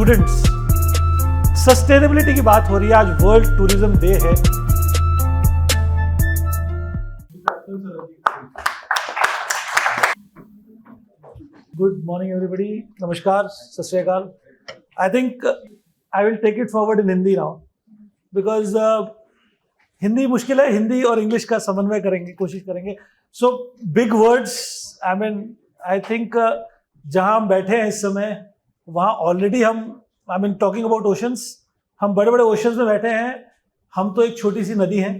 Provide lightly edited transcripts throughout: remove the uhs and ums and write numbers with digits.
Students, sustainability की बात हो रही है। आज वर्ल्ड टूरिज्म डे है। गुड मॉर्निंग एवरीबॉडी, नमस्कार, सत श्री अकाल। I think I will take it forward in Hindi now because Hindi मुश्किल है। हिंदी और इंग्लिश का समन्वय करेंगे, कोशिश करेंगे। So big words, I think जहां हम बैठे हैं इस समय, वहाँ ऑलरेडी हम टॉकिंग अबाउट ओशंस, हम बड़े बड़े ओशंस में बैठे हैं। हम तो एक छोटी सी नदी हैं,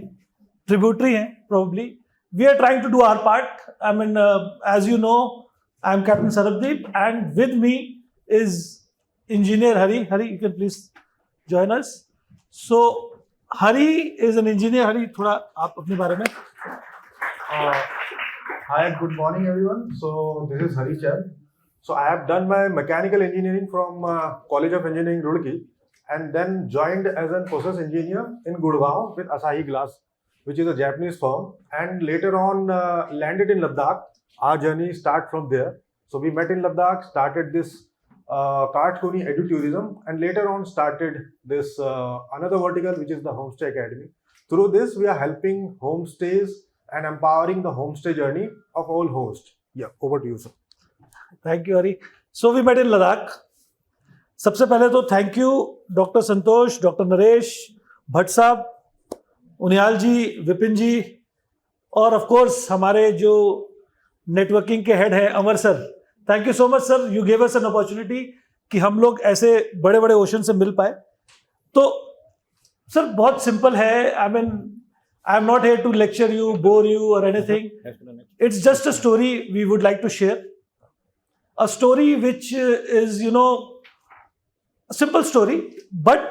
ट्रिब्यूटरी हैं probably. We are trying to do our part. As you know, I am captain Sarabdeep and with me is engineer Hari. Hari, you can please join us. So Hari is an engineer. Hari, थोड़ा आप अपने बारे में। Hi, good morning everyone. So this is Hari Chand. So I have done my mechanical engineering from College of Engineering Roorkee and then joined as a process engineer in Gurgaon with Asahi Glass, which is a Japanese firm, and later on landed in Ladakh. Our journey start from there. So we met in Ladakh, started this Kartkoni Edu-Tourism, and later on started this another vertical, which is the Homestay Academy. Through this, we are helping homestays and empowering the homestay journey of all hosts. Yeah, over to you, sir. Thank you Hari. So we met in Ladakh. सबसे पहले तो thank you doctor Santosh, doctor Naresh, Bhatt साहब, उनियाल जी, विपिन जी, और of course हमारे जो networking के head हैं Amar sir. Thank you so much sir, you gave us an opportunity कि हम लोग ऐसे बड़े बड़े ओशन से मिल पाए। तो सर बहुत सिंपल है। I am not here to lecture you, bore you or anything. It's just a story we would like to share. A story which is, a simple story, but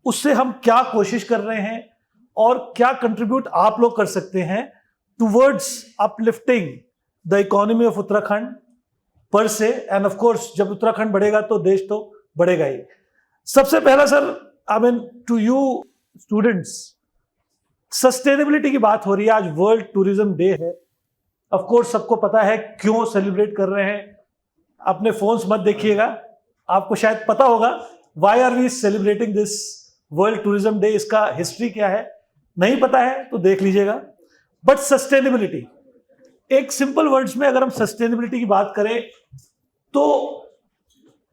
उससे हम क्या कोशिश कर रहे हैं और क्या कंट्रीब्यूट आप लोग कर सकते हैं towards uplifting the economy of Uttarakhand per se, and of course जब उत्तराखंड बढ़ेगा तो देश तो बढ़ेगा ही। सबसे पहला sir, to you students, sustainability की बात हो रही है। आज वर्ल्ड टूरिज्म डे है। ऑफ कोर्स सबको पता है क्यों सेलिब्रेट कर रहे हैं। अपने फोन्स मत देखिएगा, आपको शायद पता होगा why are we celebrating this world tourism day. इसका हिस्ट्री क्या है नहीं पता है तो देख लीजिएगा। बट सस्टेनेबिलिटी, एक सिंपल वर्ड्स में अगर हम सस्टेनेबिलिटी की बात करें तो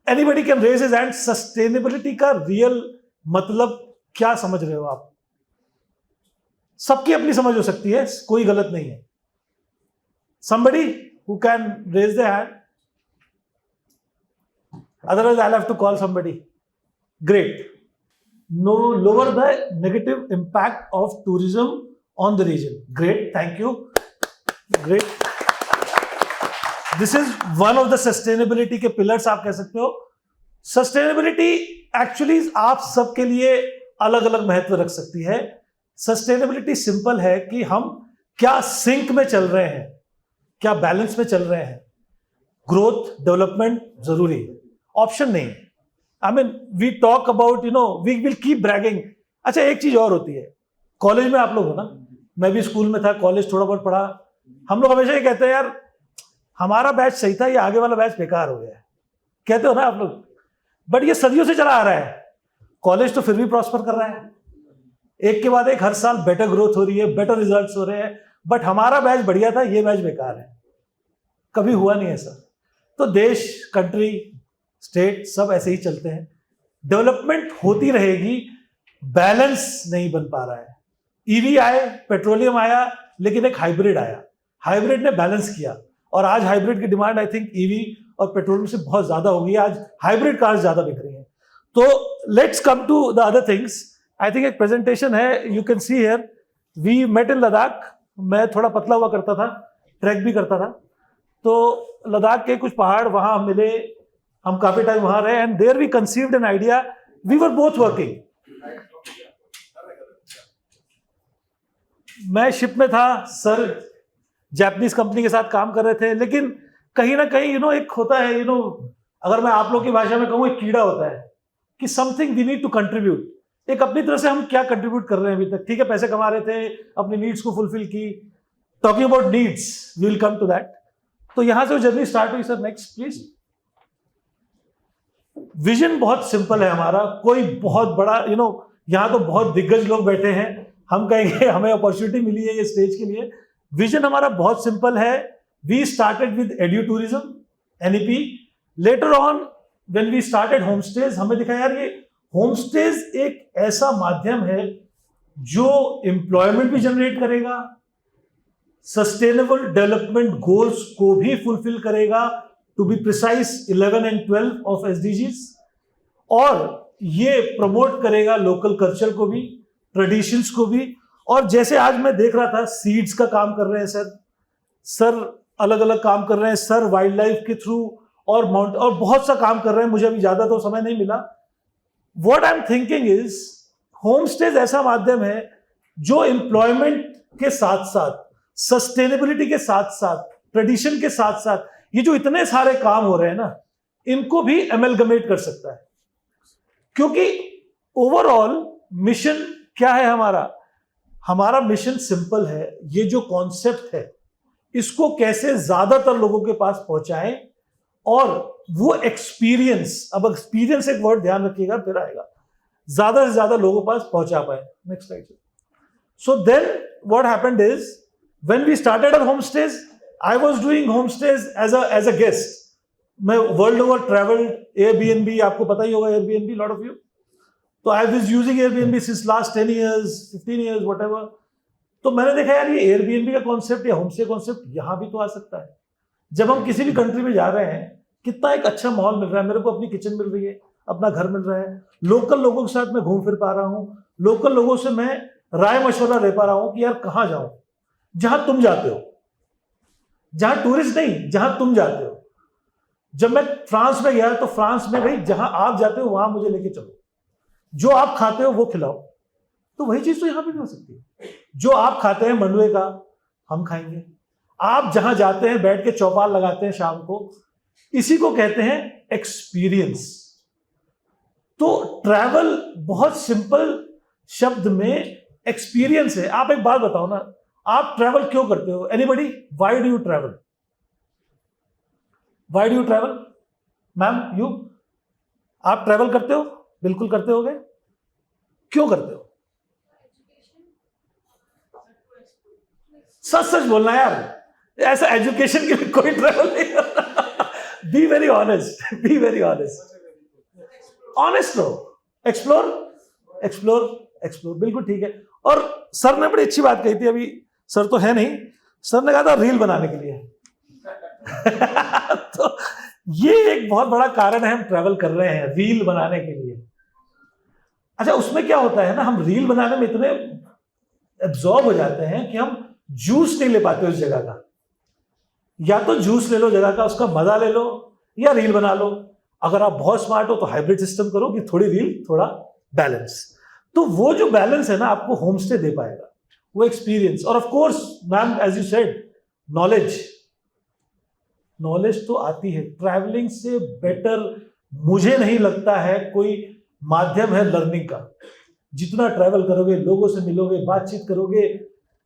anybody can raise his hand. Sustainability का रियल मतलब क्या समझ रहे हो आप? सबकी अपनी समझ हो सकती है, कोई गलत नहीं है। somebody who can raise their hand, otherwise I'll have to call somebody. Great. No, lower the negative impact of tourism on the region. Great, thank you. Great. This is one of the sustainability के pillars आप कह सकते हो। Sustainability actually आप सबके लिए अलग अलग महत्व रख सकती है। सस्टेनेबिलिटी सिंपल है कि हम क्या सिंक में चल रहे हैं, क्या बैलेंस में चल रहे हैं। ग्रोथ, डेवलपमेंट जरूरी है, ऑप्शन नहीं है। We talk about, we will keep bragging. अच्छा, एक चीज और होती है, कॉलेज में आप लोग हो ना, मैं भी स्कूल में था, कॉलेज थोड़ा बहुत पढ़ा। हम लोग हमेशा ये कहते हैं यार हमारा बैच सही था, ये आगे वाला बैच बेकार हो गया है, कहते हो ना आप लोग। बट ये सदियों से चला आ रहा है। कॉलेज तो फिर भी प्रॉस्पर कर रहा है, एक के बाद एक हर साल बेटर ग्रोथ हो रही है, बेटर रिजल्ट्स हो रहे हैं। बट हमारा बैच बढ़िया था, ये बैच बेकार है, कभी हुआ नहीं ऐसा। तो देश, कंट्री, स्टेट सब ऐसे ही चलते हैं। डेवलपमेंट होती रहेगी, बैलेंस नहीं बन पा रहा है। ईवी आए, पेट्रोलियम आया, लेकिन एक हाइब्रिड आया, हाइब्रिड ने बैलेंस किया। और आज हाइब्रिड की डिमांड आई थिंक ईवी और पेट्रोलियम से बहुत ज्यादा हो गई है। आज हाइब्रिड कार्स ज्यादा बिक रही हैं। तो let's come to the other things. I think एक प्रेजेंटेशन है, you can see here. We met in Ladakh. मैं थोड़ा पतला हुआ करता था, ट्रैक भी करता था, तो लद्दाख के कुछ पहाड़ वहां मिले, हम काफी टाइम वहां रहे, and there we conceived an idea. We were both working. मैं शिप में था, सर जापानीज कंपनी के साथ काम कर रहे थे, लेकिन कहीं ना कहीं एक होता है, अगर मैं आप लोग की भाषा में कहूँ, एक कीड़ा होता है कि something we need to contribute. एक अपनी तरह से हम क्या कंट्रीब्यूट कर रहे हैं अभी तक। ठीक है, पैसे कमा रहे थे, अपनी नीड्स को फुलफिल की। Talking about needs, we will come to that. तो यहां से जर्नी स्टार्ट हुई। Sir next please. विजन बहुत सिंपल है हमारा, कोई बहुत बड़ा यहाँ तो बहुत दिग्गज लोग बैठे हैं, हम कहेंगे हमें अपॉर्चुनिटी मिली है ये स्टेज के लिए। विजन हमारा बहुत सिंपल है। We started with edu tourism, NEP. Later on when we started homestays, हमें दिखा यार ये होमस्टेज एक ऐसा माध्यम है जो एम्प्लॉयमेंट भी जनरेट करेगा, सस्टेनेबल डेवलपमेंट गोल्स को भी फुलफिल करेगा, to be precise 11 and 12 of SDGs, और ये प्रमोट करेगा लोकल कल्चर को भी, ट्रेडिशंस को भी। और जैसे आज मैं देख रहा था, सीड्स का काम कर रहे हैं सर अलग अलग काम कर रहे हैं सर, वाइल्ड लाइफ के थ्रू, और बहुत सा काम कर रहे हैं। मुझे अभी ज्यादा तो समय नहीं मिला। What I am thinking is, homestays ऐसा माध्यम है जो एम्प्लॉयमेंट के साथ साथ, सस्टेनेबिलिटी के साथ साथ, ट्रेडिशन के साथ साथ, ये जो इतने सारे काम हो रहे हैं ना, इनको भी एमलगमेट कर सकता है। क्योंकि ओवरऑल मिशन क्या है हमारा मिशन सिंपल है। ये जो कॉन्सेप्ट है इसको कैसे ज्यादातर लोगों के पास पहुंचाएं, और वो एक्सपीरियंस, अब एक्सपीरियंस एक वर्ड ध्यान रखिएगा फिर आएगा, ज्यादा से ज्यादा लोगों के पास पहुंचा पाए। Next slide. So then what happened is, when we started our homestays, I was doing homestays as a guest. मैं वर्ल्ड ओवर ट्रैवल्ड, एयरबीएनबी, आपको पता ही होगा एयरबीएनबी, लॉट ऑफ यू। तो I was using Airbnb since last 10 years, 15 years, whatever. तो मैंने देखा यार ये एयरबीएनबी का कॉन्सेप्ट या होमस्टे कॉन्सेप्ट यहां भी तो आ सकता है। जब हम किसी भी कंट्री में जा रहे हैं, कितना एक अच्छा माहौल मिल रहा है, मेरे को अपनी किचन मिल रही है, अपना घर मिल रहा है, लोकल लोगों के साथ मैं घूम फिर पा रहा हूं, लोकल लोगों से मैं राय मशवरा ले पा रहा हूं कि यार कहां जाऊं, जहां तुम जाते हो, जहां टूरिस्ट नहीं, जहां तुम जाते हो। जब मैं फ्रांस में गया तो फ्रांस में भाई जहां आप जाते हो वहां मुझे लेके चलो, जो आप खाते हो वो खिलाओ। तो वही चीज तो यहां पे भी हो सकती है। जो आप खाते हैं मंडुए का, हम खाएंगे। आप जहां जाते हैं बैठ के चौपाल लगाते हैं शाम को, इसी को कहते हैं एक्सपीरियंस। तो ट्रैवल बहुत सिंपल शब्द में एक्सपीरियंस है। आप एक बात बताओ ना, आप ट्रैवल क्यों करते हो? Anybody, why do you travel? Why do you travel? Ma'am, you, आप ट्रैवल करते हो? बिल्कुल करते होगे। क्यों करते हो? सच सच बोलना यार, ऐसा एजुकेशन के लिए कोई ट्रैवल नहीं करता। Be very honest, be very honest, honest रहो। एक्सप्लोर, एक्सप्लोर, एक्सप्लोर, बिल्कुल ठीक है। और सर ने बड़ी अच्छी बात कही थी, अभी सर तो है नहीं, सर ने कहा था रील बनाने के लिए। तो ये एक बहुत बड़ा कारण है हम ट्रैवल कर रहे हैं, रील बनाने के लिए। अच्छा, उसमें क्या होता है ना, हम रील बनाने में इतने एब्जॉर्ब हो जाते हैं कि हम जूस नहीं ले पाते उस जगह का। या तो जूस ले लो जगह का, उसका मजा ले लो, या रील बना लो। अगर आप बहुत स्मार्ट हो तो हाइब्रिड सिस्टम करो कि थोड़ी रील थोड़ा बैलेंस। तो वो जो बैलेंस है ना, आपको होमस्टे दे पाएगा, वो एक्सपीरियंस। और of course ma'am, as you said, knowledge, knowledge तो आती है। ट्रैवलिंग से बेटर मुझे नहीं लगता है कोई माध्यम है लर्निंग का। जितना ट्रैवल करोगे, लोगों से मिलोगे, बातचीत करोगे,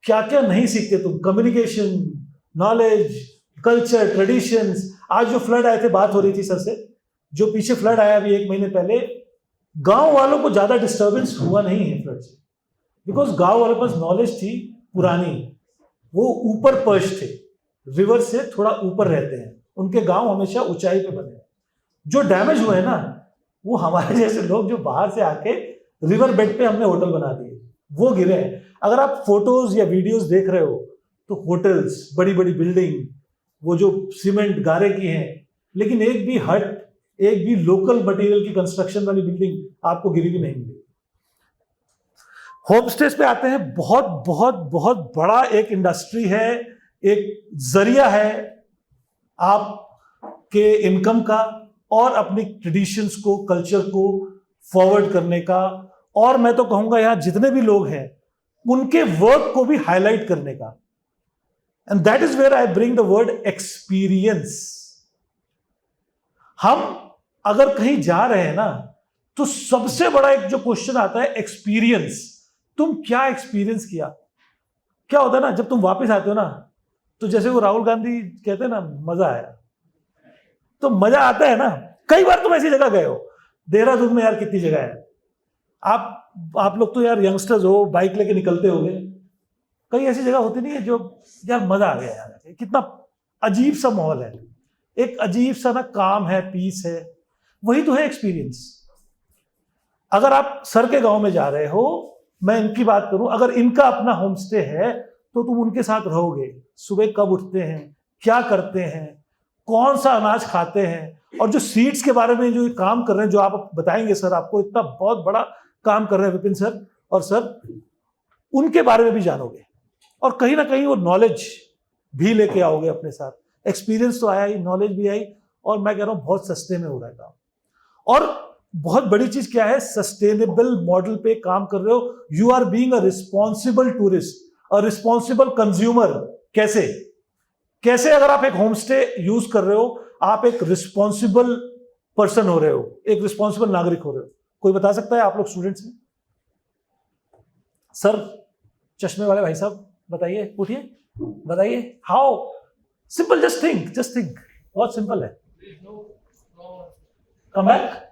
क्या क्या नहीं सीखते तुम। Communication, knowledge, culture, traditions. आज जो फ्लड आए थे, बात हो रही थी सर से, जो पीछे फ्लड आया अभी 1 महीने पहले, गांव वालों को ज्यादा डिस्टर्बेंस हुआ नहीं है फ्लड से, बिकॉज गांव वालों के पास नॉलेज थी पुरानी, वो ऊपर पर्च थे, रिवर से थोड़ा ऊपर रहते हैं, उनके गांव हमेशा ऊंचाई पे बने। जो डैमेज हुए ना, वो हमारे जैसे लोग जो बाहर से आके रिवर बेड पे हमने होटल बना दिए, वो गिरे हैं। अगर आप फोटोज या वीडियोस देख रहे हो तो होटल्स, बड़ी बड़ी बिल्डिंग, वो जो सीमेंट गारे की हैं, लेकिन एक भी हट, एक भी लोकल मटेरियल की कंस्ट्रक्शन वाली बिल्डिंग आपको गिरी हुई नहीं मिलेगी। होमस्टेज पे आते हैं, बहुत बहुत बहुत बड़ा एक इंडस्ट्री है, एक जरिया है आपके इनकम का, और अपनी ट्रेडिशंस को, कल्चर को फॉरवर्ड करने का, और मैं तो कहूंगा यहां जितने भी लोग हैं उनके वर्क को भी हाईलाइट करने का। And that is where I bring the word experience. हम अगर कहीं जा रहे हैं ना, तो सबसे बड़ा एक जो क्वेश्चन आता है, एक्सपीरियंस। तुम क्या एक्सपीरियंस किया? क्या होता है ना, जब तुम वापस आते हो ना, तो जैसे वो राहुल गांधी कहते हैं ना, मजा आया। तो मजा आता है ना। कई बार तुम ऐसी जगह गए हो, देहरादून में यार कितनी जगह है, आप लोग तो यार यंगस्टर्स हो, बाइक लेके निकलते होगे, कई ऐसी जगह होती नहीं है जो यार मजा आ गया यार, कितना अजीब सा माहौल है, एक अजीब सा ना काम है, पीस है, वही तो है एक्सपीरियंस। अगर आप सर के गांव में जा रहे हो, मैं इनकी बात करूं, अगर इनका अपना होम स्टे है तो तुम उनके साथ रहोगे, सुबह कब उठते हैं, क्या करते हैं, कौन सा अनाज खाते हैं, और जो सीड्स के बारे में जो काम कर रहे हैं, जो आप बताएंगे सर, आपको इतना बहुत बड़ा काम कर रहे हैं विपिन सर और सर, उनके बारे में भी जानोगे और कहीं ना कहीं वो नॉलेज भी लेके आओगे अपने साथ। एक्सपीरियंस तो आया ही, नॉलेज भी आई, और मैं कह रहा हूँ बहुत सस्ते में हो रहा है काम। और बहुत बड़ी चीज क्या है, सस्टेनेबल मॉडल पे काम कर रहे हो, you are being a responsible tourist, a responsible consumer. कैसे कैसे अगर आप एक होम स्टे यूज कर रहे हो, आप एक रिस्पॉन्सिबल पर्सन हो रहे हो, एक रिस्पॉन्सिबल नागरिक हो रहे हो। कोई बता सकता है आप लोग स्टूडेंट्स में? सर, चश्मे वाले भाई साहब बताइए, उठिए, बताइए। हाउ सिंपल, जस्ट थिंक, बहुत सिंपल है। Come back.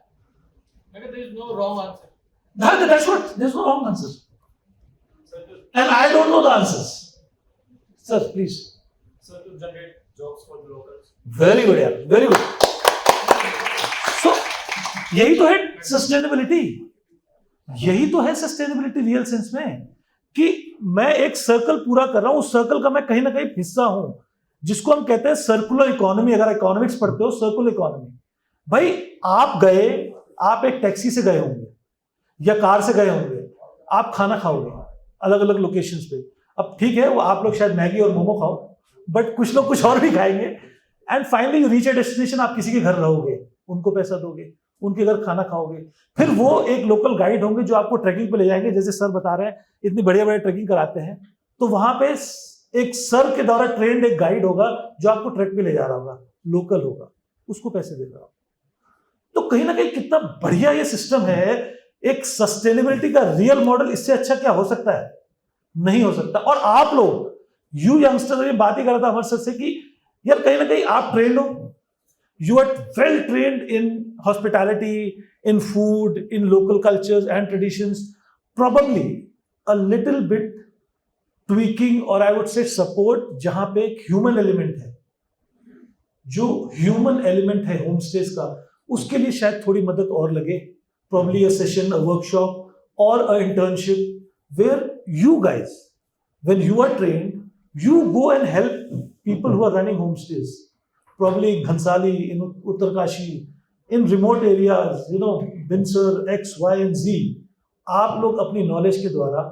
There is no wrong answer. That's what, there's no wrong answer. And I don't know the answers. Sir, please. Sir, to generate jobs for the locals. Very good यार, very good. So, यही तो है sustainability, यही तो है sustainability real sense में, कि मैं एक सर्कल पूरा कर रहा हूं, उस सर्कल का मैं कहीं ना कहीं हिस्सा हूं, जिसको हम कहते हैं सर्कुलर इकोनॉमी। अगर इकोनॉमिक्स पढ़ते हो, सर्कुलर इकोनॉमी। भाई आप गए, आप एक टैक्सी से गए होंगे या कार से गए होंगे, आप खाना खाओगे अलग अलग लोकेशंस पे। अब ठीक है, वो आप लोग शायद मैगी और मोमो खाओ, बट कुछ लोग कुछ और भी खाएंगे, and finally you reach a destination, आप किसी के घर रहोगे, उनको पैसा दोगे, उनके घर खाना खाओगे, फिर वो एक लोकल गाइड होंगे जो आपको ट्रैकिंग पे ले जाएंगे। जैसे सर बता रहे हैं इतनी बढ़िया बढ़िया ट्रैकिंग कराते हैं, तो वहां पे एक सर के द्वारा ट्रेंड एक गाइड होगा जो आपको ट्रैक पे ले जा रहा होगा, लोकल होगा, उसको पैसे दे रहा होगा। तो कहीं ना कहीं कितना बढ़िया ये सिस्टम है। एक सस्टेनेबिलिटी का रियल मॉडल इससे अच्छा क्या हो सकता है? नहीं हो सकता। और आप लोग, यू यंगस्टर, बात ही कर रहा था अमर सर से कि यार कहीं ना कहीं आप ट्रेंड हो, you are well trained in hospitality, in food, in local cultures and traditions, probably a little bit tweaking or I would say support, जहां पे एक human element है, जो human element है होम स्टेज का, उसके लिए शायद थोड़ी मदद और लगे, probably a session, a workshop or a internship where you guys, when you are trained, you go and help people who are running homestays. Probably Ghansali, in Uttarkashi, in remote areas, Binsar, X, Y and Z, आप लोग अपनी knowledge के द्वारा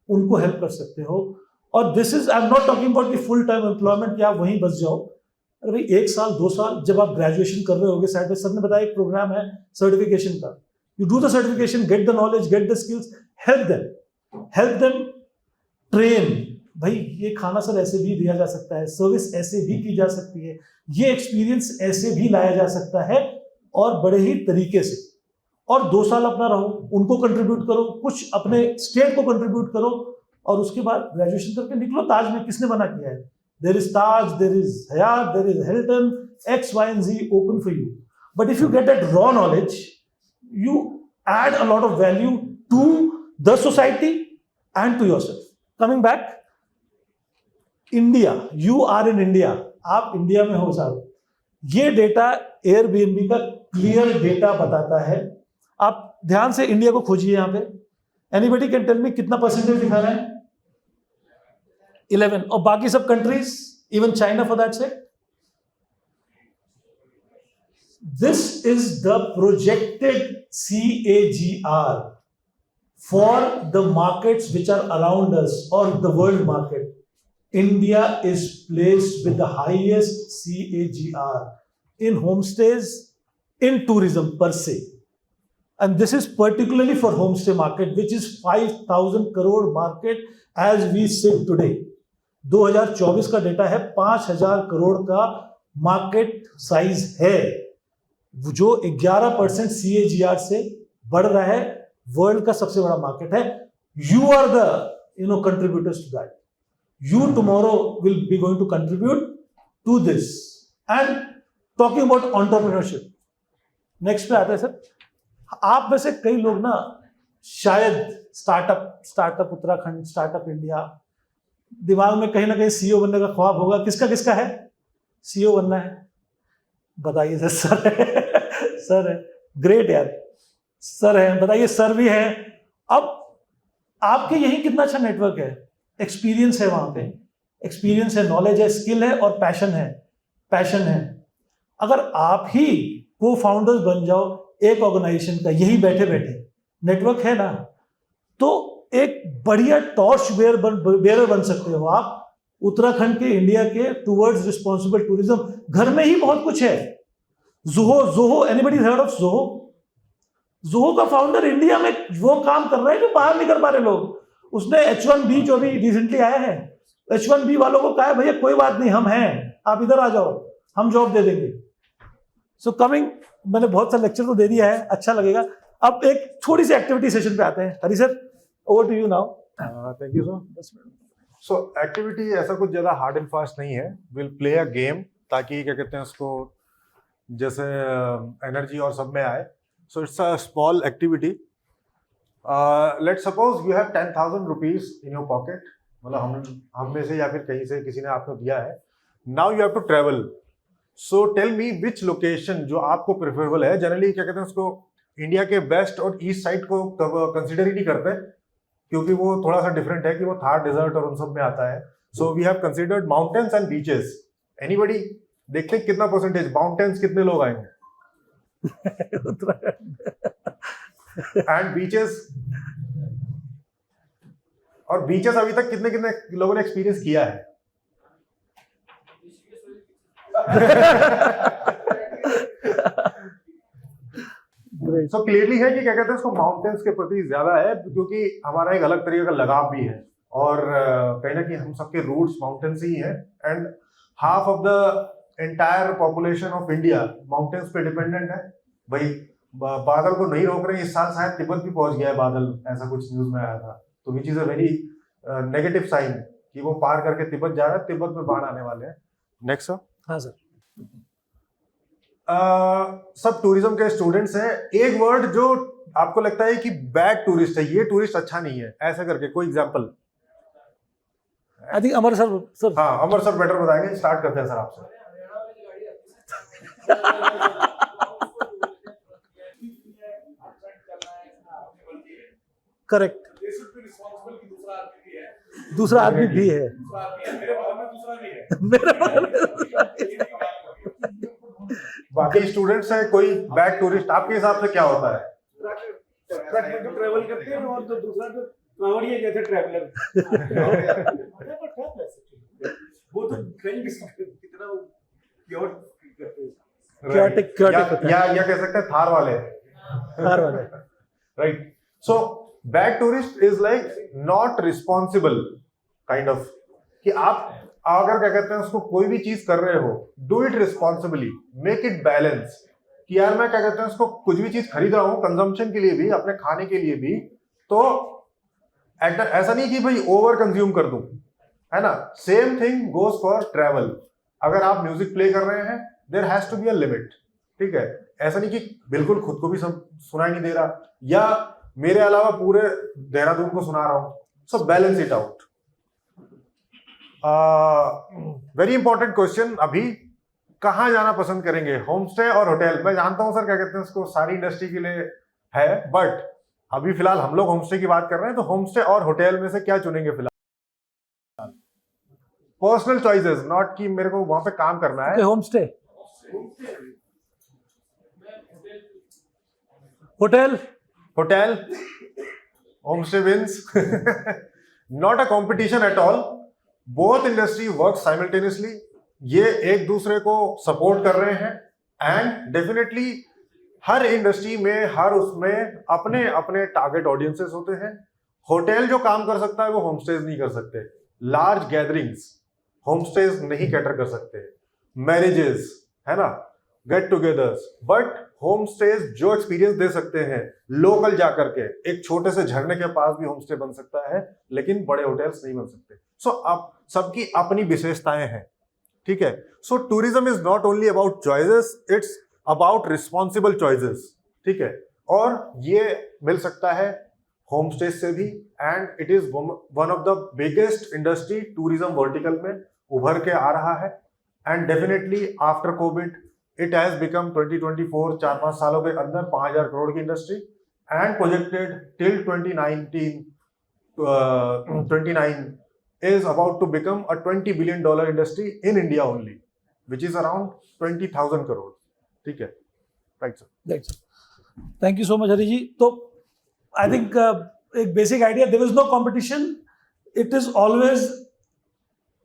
उनको help कर सकते हो। और this is, I am not talking about the full time employment कि आप वहीं बस जाओ। अरे भाई 1 साल 2 साल जब आप ग्रेजुएशन कर रहे होगे, साइड बाय, सर ने बताया एक प्रोग्राम है सर्टिफिकेशन का, you do the certification, get the knowledge, get the skills, help them train. भाई ये खाना सर ऐसे भी दिया जा सकता है, सर्विस ऐसे भी की जा सकती है, ये एक्सपीरियंस ऐसे भी लाया जा सकता है, और बड़े ही तरीके से। और 2 साल अपना रहो, उनको कंट्रीब्यूट करो, कुछ अपने स्टेट को कंट्रीब्यूट करो, और उसके बाद ग्रेजुएशन करके निकलो ताज में। किसने मना किया है? There is Taj, there is Hyatt, there is Hilton, X Y and Z open for you. But if you get that raw knowledge, you add a lot of value to the society and to yourself. Coming back, India, you are in India, आप India में हो साहब। ये data Airbnb का clear data बताता है। आप ध्यान से इंडिया को खोजिए यहाँ पे। Anybody can tell me कितना परसेंटेज दिखा रहा है? 11। और बाकी सब countries, even China for that sake, this is the projected CAGR for the markets which are around us, or the world market. India is placed with the highest CAGR in homestays, in tourism per se. And this is particularly for homestay market, which is 5,000 crore market as we sit today. 2024 का data है, 5,000 करोड़ का market size है, जो 11% CAGR से बढ़ रहा है, world का सबसे बड़ा मार्केट है। You are the contributors to that. You tomorrow will be going to contribute to this. And talking about entrepreneurship, next पे आता है सर, आप में से कई लोग ना शायद स्टार्टअप उत्तराखंड, स्टार्टअप इंडिया, दिमाग में कहीं ना कहीं सीईओ बनने का ख्वाब होगा। किसका किसका है? सीईओ बनना है? बताइए सर। सर है, सर है, ग्रेट यार, सर है, बताइए। सर भी है। अब आपके यही कितना अच्छा नेटवर्क है, एक्सपीरियंस है, वहां पे एक्सपीरियंस है, नॉलेज है, स्किल है और पैशन है। अगर आप ही को फाउंडर्स बन जाओ एक ऑर्गेनाइजेशन का, यही बैठे बैठे, नेटवर्क है ना, तो एक बढ़िया टॉर्च बेयरर बन सकते हो आप उत्तराखंड के, इंडिया के टुवर्ड्स रिस्पॉन्सिबल टूरिज्म। घर में ही बहुत कुछ है। Zoho, anybody heard of Zoho? Zoho का फाउंडर इंडिया में वो काम कर रहा है जो बाहर नहीं कर पा रहे लोग। उसने H1B जो अभी रिसेंटली आया है, H1B वालों को कहा है भैया कोई बात नहीं, हम हैं, आप इधर आ जाओ, हम जॉब दे देंगे। सो कमिंग, मैंने बहुत सा लेक्चर तो दे दिया है, अच्छा लगेगा। अब एक थोड़ी सी एक्टिविटी सेशन पे आते हैं। Hari sir, over to you now. Thank you sir. So activity ऐसा कुछ ज्यादा हार्ड एंड फास्ट नहीं है। विल प्ले अ गेम, ताकि क्या कहते हैं उसको, जैसे एनर्जी और सब में आए। So it's a small activity. Let's suppose you have 10,000 rupees in your pocket, मतलब हम में से या फिर कहीं से किसी ने आपको दिया है। Now you have to travel. So tell me which location जो आपको प्रेफरेबल है। जनरली क्या कहते हैं उसको, इंडिया के वेस्ट और ईस्ट साइड को कंसिडर ही नहीं करते, क्योंकि वो थोड़ा सा डिफरेंट है कि वो थार डेजर्ट और उन सब में आता है। So we have considered mountains and beaches. Anybody? देखते हैं कितना परसेंटेज, माउंटेन्स कितने लोग आएंगे एंड बीचेस। और बीचेस अभी तक कितने कितने लोगों ने एक्सपीरियंस किया है? सो क्लियरली है कि क्या कहते हैं उसको, माउंटेन्स के प्रति ज्यादा है, क्योंकि हमारा एक अलग तरीके का लगाव भी है। और कहीं ना कहीं हम सबके रूट्स माउंटेन्स ही हैं। And half of the entire population of India mountains पे डिपेंडेंट है। भाई बादल को नहीं रोक रहे। इस साल शायद तिब्बत भी पहुंच गया है बादल, ऐसा कुछ न्यूज में आया था। तो which is a very negative sign कि वो पार करके तिब्बत जा रहा है, तिब्बत में बाढ़ आने वाले हैं। Next sir. हाँ सर। सब टूरिज्म के स्टूडेंट्स हैं। एक वर्ड जो आपको लगता है कि बैड टूरिस्ट है, ये टूरिस्ट अच्छा नहीं है, ऐसा करके कोई example? I think Amar sir. हाँ, अमर सर बेटर बताएंगे। स्टार्ट करते हैं सर आपसे। करेक्ट। दूसरा आदमी भी है। मेरे बगल में बाकी स्टूडेंट्स है, कोई बैड टूरिस्ट आपके हिसाब से क्या होता है? ट्रक में जो ट्रेवल करते हैं, और जो दूसरा जो कांवड़िया जैसे ट्रैवलर वो तो कितना chaotic या कह सकते हैं थार वाले। Right. So bad tourist is like not responsible kind of, कि आप अगर क्या कहते हैं उसको कोई भी चीज कर रहे हो, do it responsibly, make it balance. कि यार मैं क्या कहते हैं उसको, कुछ भी चीज खरीद रहा हूँ कंजम्पशन के लिए भी, अपने खाने के लिए भी, तो ऐसा नहीं कि भाई ओवर कंज्यूम कर दूं, है ना। Same thing goes for travel. अगर आप म्यूजिक प्ले कर रहे हैं, there has to be a limit, ठीक है। ऐसा नहीं कि बिल्कुल खुद को भी सब सुनाई नहीं दे रहा, या मेरे अलावा पूरे देहरादून को सुना रहा हूं। So balance it out. Very important question. अभी कहाँ जाना पसंद करेंगे, होम स्टे और होटल? मैं जानता हूं सर क्या कहते हैं उसको, सारी इंडस्ट्री के लिए है, बट अभी फिलहाल हम लोग होम स्टे की बात कर रहे हैं, तो होम स्टे और होटल में से क्या चुनेंगे फिलहाल? पर्सनल चॉइसेस, नॉट कि मेरे को वहां पे काम करना है। Home stay, hotel, home stay wins. Not a competition at all. Both industry work simultaneously. ये एक दूसरे को सपोर्ट कर रहे हैं। एंड डेफिनेटली हर इंडस्ट्री में, हर उसमें अपने अपने टारगेट ऑडियंसेस होते हैं। होटल जो काम कर सकता है वो होम स्टेज नहीं कर सकते। लार्ज गैदरिंग्स होम स्टेज नहीं कैटर कर सकते। मैरिजेस, है ना, get togethers, but home stage जो एक्सपीरियंस दे सकते हैं लोकल जाकर के, एक छोटे से झरने के पास भी होम स्टे बन सकता है, लेकिन बड़े होटल्स नहीं बन सकते। सो अब सबकी अपनी विशेषताएं हैं, ठीक है। So tourism is not only about choices, it's about responsible choices, ठीक है। और ये मिल सकता है होम स्टे से भी, and it is one of the biggest industry tourism vertical में उभर के आ रहा है। And definitely after Covid it has become 2024 4-5 सालों के अंदर 5,000 करोड़ की industry, and projected till 2029 is about to become a $20 billion industry in India only, which is around 20,000 crore. ठीक है, right sir. Right, sir. Thank you so much, Hari ji. तो I think एक basic idea, there is no competition. It is always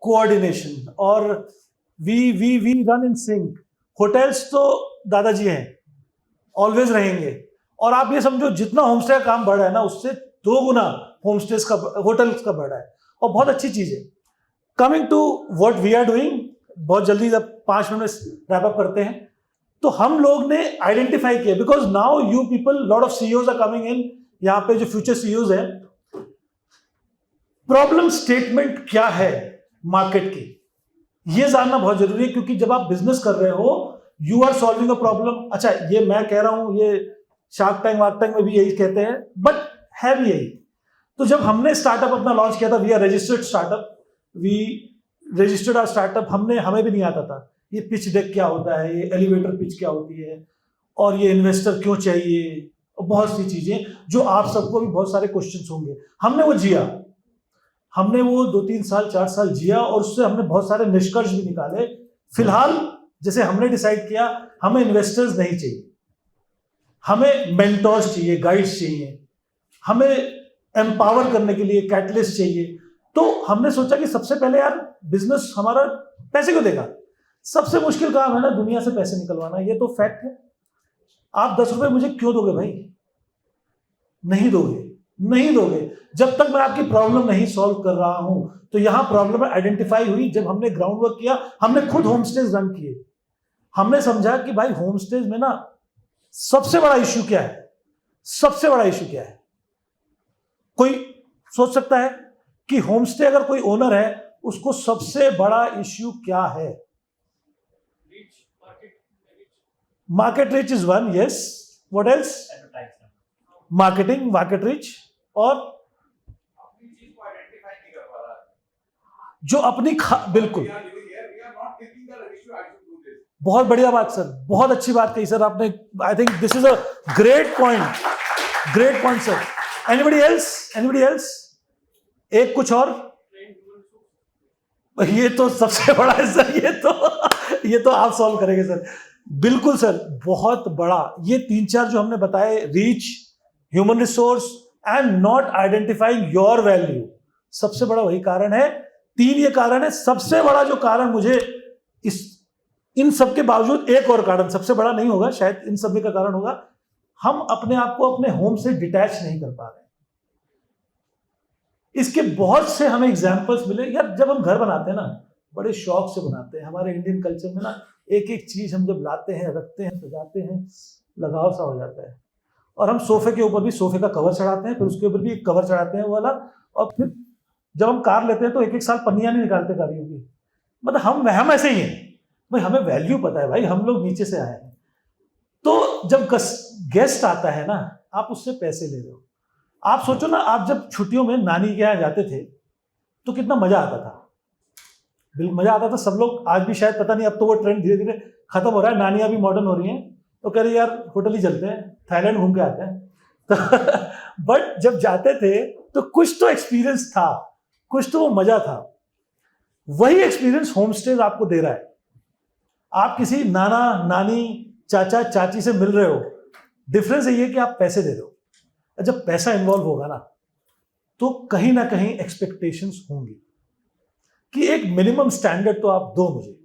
coordination. और we run in sync. Hotels तो दादाजी हैं, always रहेंगे. और आप ये समझो जितना होमस्टे का काम बढ़ा है ना, उससे 2 गुना होमस्टेज का होटल्स का बढ़ा है, और बहुत अच्छी चीज है। Coming to what we are doing, बहुत जल्दी जब 5 मिनट में रैप अप करते हैं, तो हम लोग ने आइडेंटिफाई किया, because now you people, lot of CEOs are coming in, यहाँ पे जो फ्यूचर सीईओज हैं, प्रॉब्लम स्टेटमेंट क्या है मार्केट की, ये जानना बहुत जरूरी है, क्योंकि जब आप बिजनेस कर रहे हो, you are solving a problem. अच्छा, ये मैं कह रहा हूं, ये शार्क टैंक में भी यही कहते हैं, बट है भी यही। तो जब हमने स्टार्टअप अपना लॉन्च किया था, we are registered startup, we registered our startup, हमें भी नहीं आता था ये पिच डेक क्या होता है, ये एलिवेटर पिच क्या होती है, और ये इन्वेस्टर क्यों चाहिए, और बहुत सी चीजें जो आप सबको भी बहुत सारे क्वेश्चंस होंगे। हमने वो जिया, हमने वो 2-3 साल 4 साल जिया, और उससे हमने बहुत सारे निष्कर्ष भी निकाले। फिलहाल जैसे हमने डिसाइड किया, हमें इन्वेस्टर्स नहीं चाहिए, हमें मेंटोर्स चाहिए, गाइड्स चाहिए, हमें एम्पावर करने के लिए कैटलिस्ट चाहिए। तो हमने सोचा कि सबसे पहले यार बिजनेस हमारा पैसे क्यों देगा, सबसे मुश्किल काम है ना दुनिया से पैसे निकलवाना, ये तो फैक्ट है। आप 10 रुपए मुझे क्यों दोगे भाई, नहीं दोगे, नहीं दोगे जब तक मैं आपकी प्रॉब्लम नहीं सॉल्व कर रहा हूं। तो यहां प्रॉब्लम आइडेंटिफाई हुई, जब हमने ग्राउंड वर्क किया, हमने खुद होम स्टेज रन किए, हमने समझा कि भाई होम स्टेज में ना सबसे बड़ा इश्यू क्या है, सबसे बड़ा इश्यू क्या है। कोई सोच सकता है कि होमस्टे अगर कोई ओनर है, उसको सबसे बड़ा इश्यू क्या है? Market reach is one, yes, what else? Marketing, market reach, और जो अपनी बिल्कुल, बहुत बढ़िया बात सर, बहुत अच्छी बात कही सर आपने। I think this is a great point sir. Anybody else? एक कुछ और? ये तो सबसे बड़ा है सर, ये तो आप सॉल्व करेंगे सर। बिल्कुल सर, बहुत बड़ा। ये 3-4 जो हमने बताए, reach, human resource and not identifying your value, सबसे बड़ा वही कारण है। 3 ये कारण है। सबसे बड़ा जो कारण मुझे इन सब के बावजूद, एक और कारण सबसे बड़ा नहीं होगा शायद, इन सब का कारण होगा, हम अपने आप को अपने होम से डिटैच नहीं कर पा रहे। इसके बहुत से हमें एग्जाम्पल्स मिले यार। जब हम घर बनाते हैं ना, बड़े शौक से बनाते हैं। हमारे इंडियन कल्चर में ना, एक एक चीज हम जब लाते हैं, रखते हैं, सजाते हैं, लगाव सा हो जाता है। और हम सोफे के ऊपर भी सोफे का कवर चढ़ाते हैं, फिर उसके ऊपर भी एक कवर चढ़ाते हैं वो वाला, और फिर जब हम कार लेते हैं तो 1-1 साल पन्नियां नहीं निकालते गाड़ियों की। मतलब हम ऐसे ही हैं भाई, हमें वैल्यू पता है भाई, हम लोग नीचे से आए हैं। तो जब गेस्ट आता है ना, आप उससे पैसे ले रहे हो। आप सोचो ना, आप जब छुट्टियों में नानी के यहाँ जाते थे तो कितना मजा आता था, बिल्कुल मजा आता था। सब लोग, आज भी शायद पता नहीं, अब तो वो ट्रेंड धीरे धीरे खत्म हो रहा है, नानियां भी मॉडर्न हो रही हैं, तो कह रहे यार होटल ही चलते हैं, थाईलैंड घूम के आते हैं। तो बट जब जाते थे तो कुछ तो एक्सपीरियंस था, कुछ तो वो मजा था। वही एक्सपीरियंस होम स्टे आपको दे रहा है। आप किसी नाना, नानी, चाचा, चाची से मिल रहे हो, डिफरेंस ये है कि आप पैसे दे रहे हो। जब पैसा इन्वॉल्व होगा ना, तो कहीं ना कहीं एक्सपेक्टेशंस होंगी कि एक मिनिमम स्टैंडर्ड तो आप दो मुझे,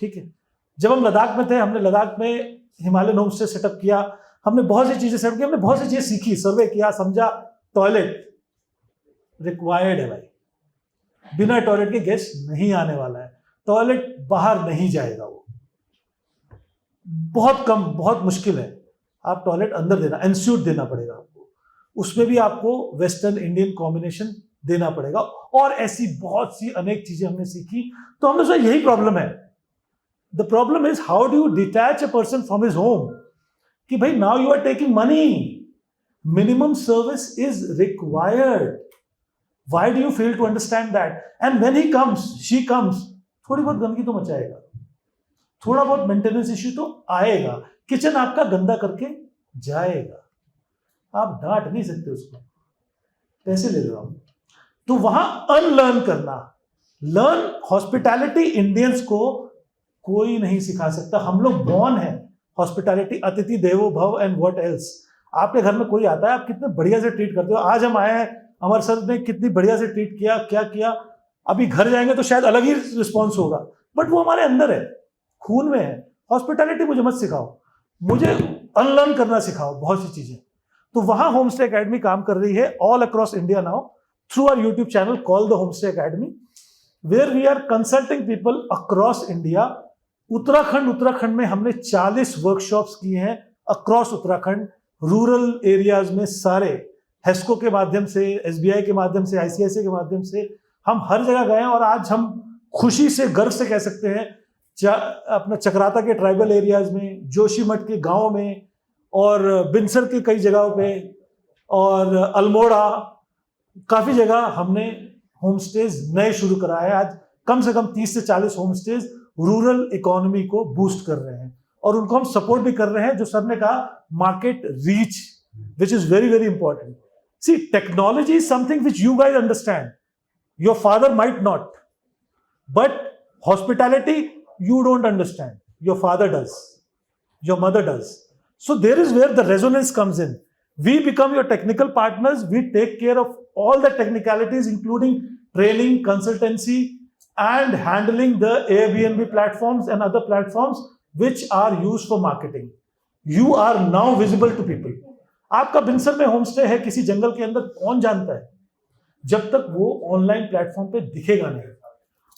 ठीक है। जब हम लद्दाख में थे, हमने लद्दाख में हिमालयन होम स्टे सेटअप किया, हमने बहुत सी चीजें सेटअप की, हमने बहुत सी चीजें सीखी, सर्वे किया, समझा। टॉयलेट रिक्वायर्ड है भाई, बिना टॉयलेट के गेस्ट नहीं आने वाला है। टॉयलेट बाहर नहीं जाएगा, वो बहुत कम, बहुत मुश्किल है। आप टॉयलेट अंदर देना, एनस्यूट देना पड़ेगा आपको, उसमें भी आपको वेस्टर्न इंडियन कॉम्बिनेशन देना पड़ेगा, और ऐसी बहुत सी अनेक चीजें हमने सीखी। तो हमने सोचा यही प्रॉब्लम है। The problem is how do you detach a person from his home. कि भाई now you are taking money, minimum service is required. Why do you fail to understand that? And when he comes, she comes, थोड़ी बहुत गंदगी तो मचाएगा, थोड़ा बहुत maintenance issue तो आएगा, किचन आपका गंदा करके जाएगा, आप डांट नहीं सकते उसको, पैसे ले रहे हो आप। तो वहां अनलर्न करना, लर्न हॉस्पिटैलिटी इंडियंस को कोई नहीं सिखा सकता। हम लोग बॉर्न है हॉस्पिटैलिटी, अतिथि देवो भव एंड व्हाट एल्स। आपके घर में कोई आता है, आप कितने बढ़िया से ट्रीट करते हो। आज हम आए हैं, हमारे सर ने कितनी बढ़िया से ट्रीट किया, क्या किया। अभी घर जाएंगे तो शायद अलग ही रिस्पॉन्स होगा, बट वो हमारे अंदर है, खून में है। हॉस्पिटैलिटी मुझे मत सिखाओ, मुझे अनलर्न करना सिखाओ बहुत सी चीजें। तो वहां होमस्टे एकेडमी काम कर रही है all across India now through our YouTube channel call the homestay academy, where we are consulting people across India. Uttarakhand में हमने 40 वर्कशॉप्स किए हैं अक्रॉस उत्तराखंड, रूरल एरियाज में सारे, हेस्को के माध्यम से, एसबीआई के माध्यम से, आईसीआईसीआई के माध्यम से हम हर जगह गए हैं। और आज हम खुशी से, गर्व से कह सकते हैं, अपना चक्राता के ट्राइबल एरियाज में, जोशीमठ के गांव में, और बिनसर के कई जगहों पे, और अल्मोड़ा, काफी जगह हमने होम स्टेज नए शुरू करा है। आज कम से कम 30 से 40 होम स्टेज रूरल इकोनॉमी को बूस्ट कर रहे हैं, और उनको हम सपोर्ट भी कर रहे हैं। जो सर ने कहा, market reach, which is very very important. See, technology is something which you guys understand, your father might not, but hospitality you don't understand, your father does, your mother does. So there is where the resonance comes in. We become your technical partners, we take care of all the technicalities including training, consultancy, and handling the Airbnb platforms and other platforms which are used for marketing. You are now visible to people. आपका बिनसर में homestay है किसी जंगल के अंदर, कौन जानता है, जब तक वो ऑनलाइन प्लेटफॉर्म पे दिखेगा नहीं।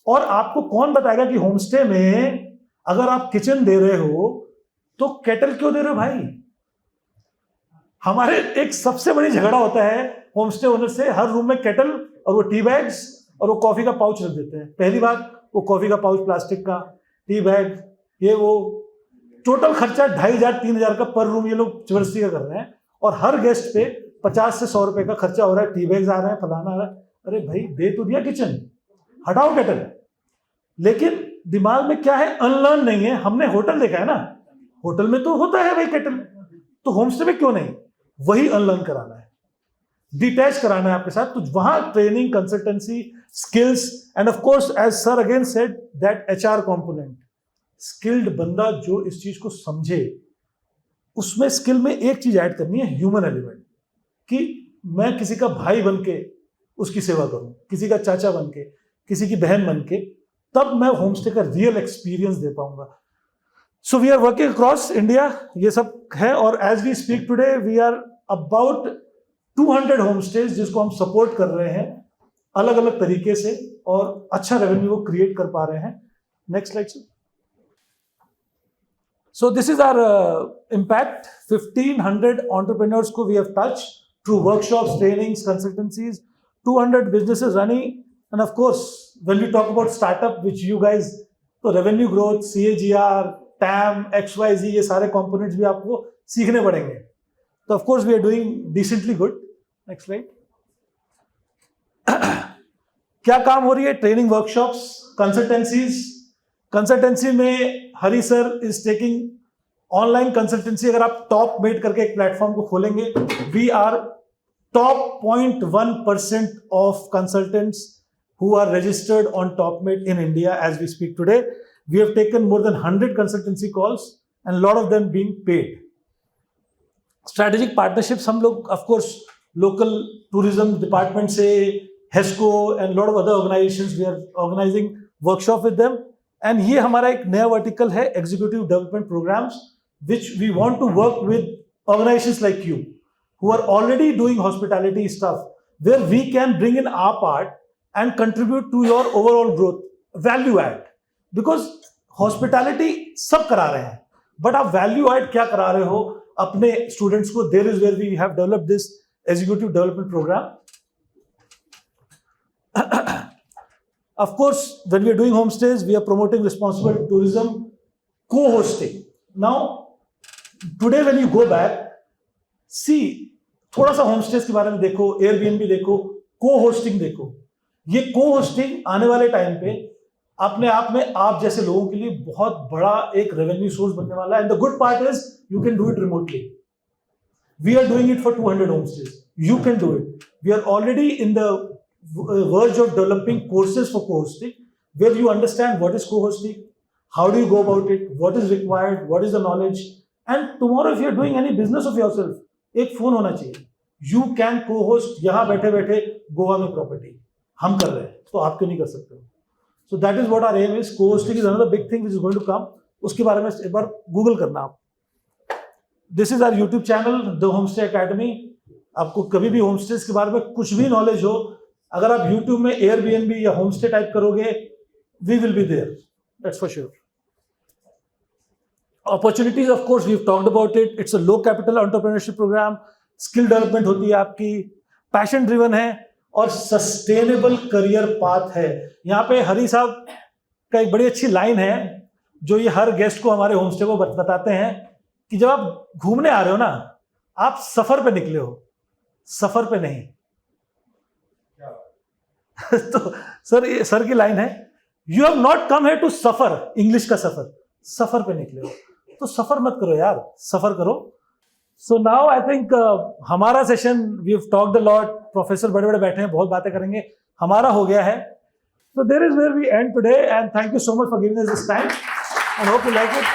और आपको कौन बताएगा कि होमस्टे में अगर आप किचन दे रहे हो तो केटल क्यों दे रहे हो भाई। हमारे एक सबसे बड़ी झगड़ा होता है होमस्टे ओनर से, हर रूम में केटल और वो टी बैग्स और वो कॉफी का पाउच रख देते हैं। पहली बात, वो कॉफी का पाउच प्लास्टिक का, टी बैग, ये वो, टोटल खर्चा 2500-3000 का पर रूम ये लोग जबरदस्ती का कर रहे हैं। और हर गेस्ट पे 50 से 100 रुपए का खर्चा हो रहा है, टी बैग्स आ रहे हैं, फलाना आ रहा है। अरे भाई, दे तो दिया किचन, हटाओ केटल। लेकिन दिमाग में क्या है, अनलर्न नहीं है। हमने होटल देखा है ना, होटल में तो होता है भाई केटल, तो होमस्टे में क्यों नहीं। वही अनलर्न कराना है, डिटैच कराना है आपके साथ। तो वहां training, consultancy, skills, and of course as sir again said that HR component, skilled बंदा जो इस चीज को समझे। उसमें स्किल में एक चीज ऐड करनी है, ह्यूमन एलिमेंट, कि मैं किसी का भाई बन के उसकी सेवा करूं, किसी का चाचा बन के, किसी की बहन बन के, तब मैं होमस्टे का रियल एक्सपीरियंस दे पाऊंगा। So we are working across India, ये सब है। और as we speak today we are about 200 homestays जिसको हम सपोर्ट कर रहे हैं अलग अलग तरीके से, और अच्छा रेवेन्यू वो क्रिएट कर पा रहे हैं। Next slide sir. So this is our impact. 1500 entrepreneurs को we have touch through workshops, trainings, consultancies, 200 businesses running, and of course when we talk about startup which you guys, तो revenue growth, CAGR, TAM, XYZ, ये सारे components भी आपको सीखने पड़ेंगे। तो of course we are doing decently good. Next slide. क्या काम हो रही है, ट्रेनिंग, वर्कशॉप्स, कंसल्टेंसीज। कंसल्टेंसी में Hari sir is taking online consultancy. अगर आप टॉप मेट करके एक प्लेटफॉर्म को खोलेंगे, we are top 0.1% of consultants who are registered on TopMate in India as we speak today. We have taken more than 100 consultancy calls and a lot of them being paid. Strategic partnerships, हम लोग of course local tourism department से, HESCO and lot of other organizations, we are organizing workshop with them. And ये हमारा एक नया vertical है, executive development programs, which we want to work with organizations like you who are already doing hospitality stuff, where we can bring in our part and contribute to your overall growth, value add. Because hospitality सब करा रहे हैं, but आप value add क्या करा रहे हो अपने students को? There is where we have developed this executive development program. Of course, when we are doing homestays, we are promoting responsible tourism, co-hosting. Now, today when you go back, see थोड़ा सा home stage के बारे में देखो, Airbnb देखो, को hosting देखो. ये को होस्टिंग आने वाले टाइम पे अपने आप में आप जैसे लोगों के लिए बहुत बड़ा एक रेवेन्यू सोर्स बनने वाला है. And the good part is you can do it remotely. We are doing it for 200 home stays. You can do it. We are already in the verge of developing courses for co-hosting, where you understand what is co-hosting, how do you go about it, what is required, what is the knowledge, and tomorrow if you are doing any business of yourself, एक phone होना चाहिए. You can co-host यहाँ बैठे बैठे गोवा में property हम कर रहे हैं, तो आप क्यों नहीं कर सकते हो? So that is what our aim is. Co-hosting is another big thing which is going to come. उसके बारे में एक बार गूगल करना आप. This is our YouTube channel, The Homestay Academy. आपको कभी भी होम स्टेज के बारे में कुछ भी नॉलेज हो, अगर आप YouTube में एयरबीएनबी या होम स्टे टाइप करोगे, we will be there, that's for sure. Opportunities of course we have talked about it. It's a low capital entrepreneurship program. Skill development होती है आपकी, पैशन ड्रिवन है और सस्टेनेबल करियर पाथ है. यहाँ पे हरी साहब का एक बड़ी अच्छी लाइन है जो ये हर गेस्ट को हमारे होम स्टे को बताते हैं कि जब आप घूमने आ रहे हो ना, आप सफर पे निकले हो, सफर पे नहीं. तो सर की लाइन है, you have not come here to suffer. English का सफर पे निकले हो, तो सफर मत करो यार, सफर करो. सो नाउ आई थिंक हमारा session we have talked a lot. Professor बड़े बड़े बैठे हैं, बहुत बातें करेंगे, हमारा हो गया है. So there is where we end today, and thank you so much for giving us this time and hope you like it.